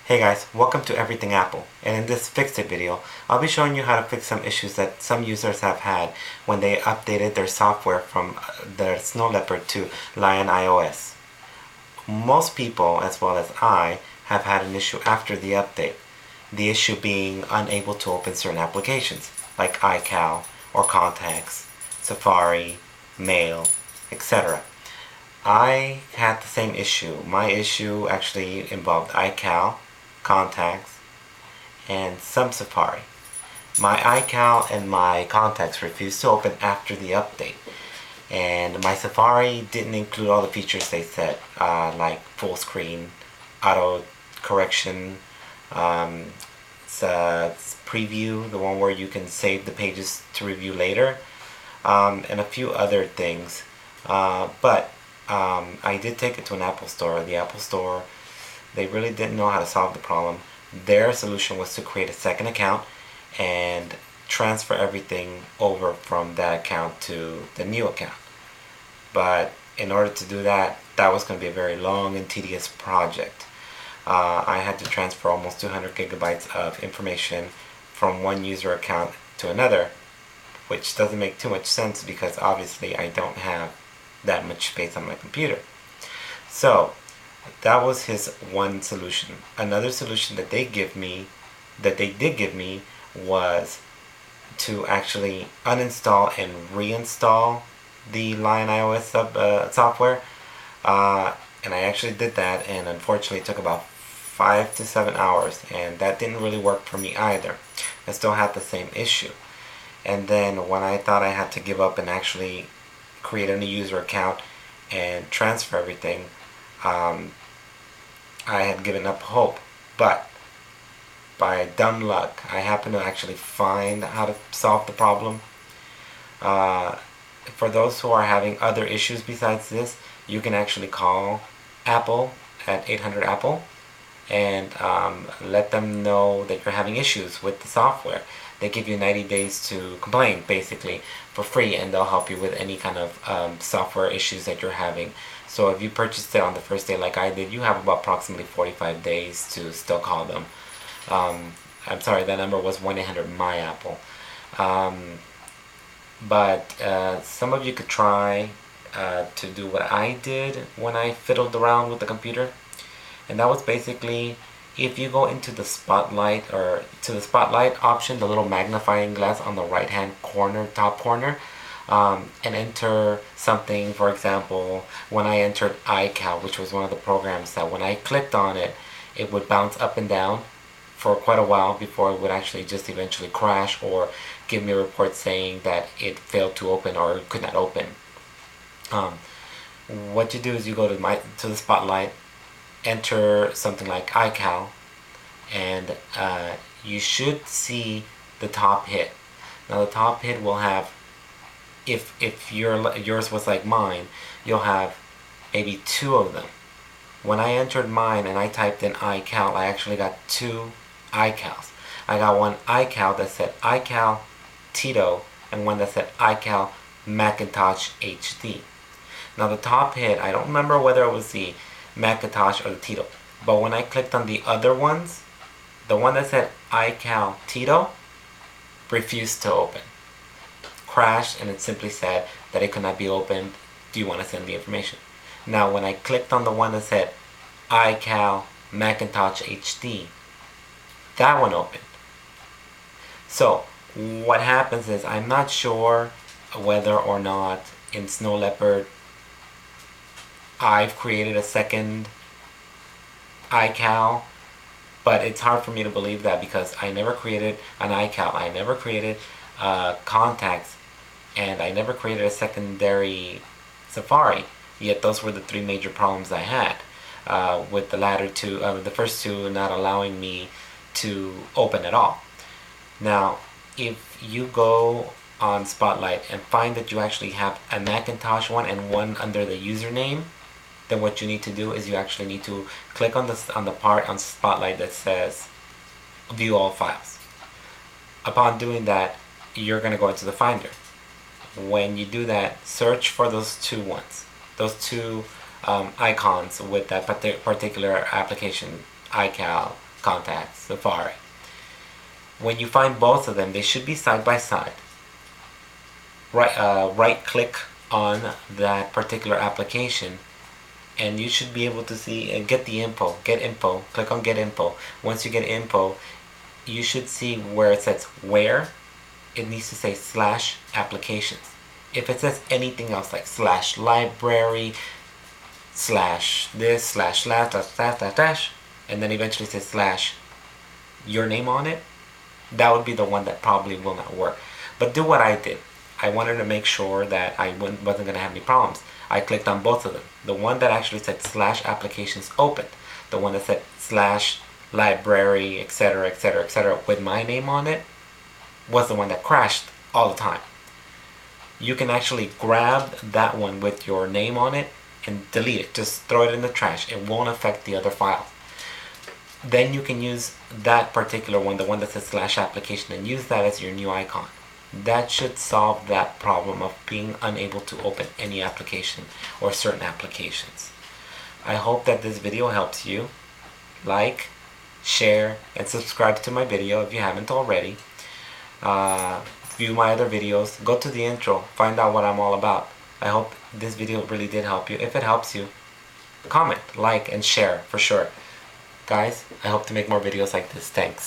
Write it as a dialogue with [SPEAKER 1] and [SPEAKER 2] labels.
[SPEAKER 1] Hey guys, welcome to Everything Apple, and in this Fix It video, I'll be showing you how to fix some issues that some users have had when they updated their software from their Snow Leopard to Lion iOS. Most people, as well as I, have had an issue after the update. The issue being unable to open certain applications, like iCal or Contacts, Safari, Mail, etc. I had the same issue. My issue actually involved iCal, Contacts, and some Safari. My iCal and my Contacts refused to open after the update. And my Safari didn't include all the features they said, like full screen, auto correction, it's preview, the one where you can save the pages to review later, and a few other things. But I did take it to an Apple store. The Apple store, they really didn't know how to solve the problem. Their solution was to create a second account and transfer everything over from that account to the new account. But in order to do that, that was going to be a very long and tedious project. I had to transfer almost 200 gigabytes of information from one user account to another, which doesn't make too much sense because obviously I don't have that much space on my computer. So that was his one solution. Another solution that they did give me, was to actually uninstall and reinstall the Lion iOS software. And I actually did that, and unfortunately it took about 5 to 7 hours, and that didn't really work for me either. I still had the same issue. And then when I thought I had to give up and actually create a new user account and transfer everything, I had given up hope. But by dumb luck, I happened to actually find how to solve the problem. For those who are having other issues besides this, you can actually call Apple at 800 Apple and let them know that you're having issues with the software. They give you 90 days to complain, basically, for free, and they'll help you with any kind of software issues that you're having. So if you purchased it on the first day like I did, you have about approximately 45 days to still call them. I'm sorry, that number was 1-800-MY-APPLE. But some of you could try to do what I did when I fiddled around with the computer. And that was basically, if you go into the spotlight, or to the spotlight option, the little magnifying glass on the right hand corner, top corner, and enter something. For example, when I entered iCal, which was one of the programs that when I clicked on it, it would bounce up and down for quite a while before it would actually just eventually crash or give me a report saying that it failed to open or could not open. What you do is you go to the spotlight, enter something like iCal, and you should see the top hit. Now the top hit will have, if yours was like mine, you'll have maybe 2 of them. When I entered mine and I typed in iCal, I actually got 2 iCals. I got one iCal that said iCal Tito and one that said iCal Macintosh HD. Now the top hit, I don't remember whether it was the Macintosh or the Tito, but when I clicked on the other ones, the one that said iCal Tito refused to open. Crashed, and it simply said that it could not be opened. Do you want to send me information? Now when I clicked on the one that said iCal Macintosh HD, that one opened. So what happens is, I'm not sure whether or not in Snow Leopard I've created a second iCal, but it's hard for me to believe that because I never created an iCal, I never created Contacts, and I never created a secondary Safari. Yet those were the 3 major problems I had, with the latter 2, the first 2 not allowing me to open at all. Now, if you go on Spotlight and find that you actually have a Macintosh one and one under the username, then what you need to do is you actually need to click on the part on Spotlight that says View All Files. Upon doing that, you're going to go into the Finder. When you do that, search for those 2 ones, those 2 icons with that particular application, iCal, Contacts, Safari. When you find both of them, they should be side by side. Right click on that particular application, and you should be able to see and get the info. Get info. Click on get info. Once you get info, you should see where it says where. It needs to say slash applications. If it says anything else like slash library, slash this, slash that, dash, and then eventually says slash your name on it, that would be the one that probably will not work. But do what I did. I wanted to make sure that I wasn't going to have any problems. I clicked on both of them. The one that actually said slash applications opened. The one that said slash library, etc., etc., etc., with my name on it, was the one that crashed all the time. You can actually grab that one with your name on it and delete it. Just throw it in the trash. It won't affect the other files. Then you can use that particular one, the one that says slash application, and use that as your new icon. That should solve that problem of being unable to open any application or certain applications. I hope that this video helps you. Like, share, and subscribe to my video if you haven't already. View my other videos. Go to the intro. Find out what I'm all about. I hope this video really did help you. If it helps you, comment, like, and share for sure. Guys, I hope to make more videos like this. Thanks.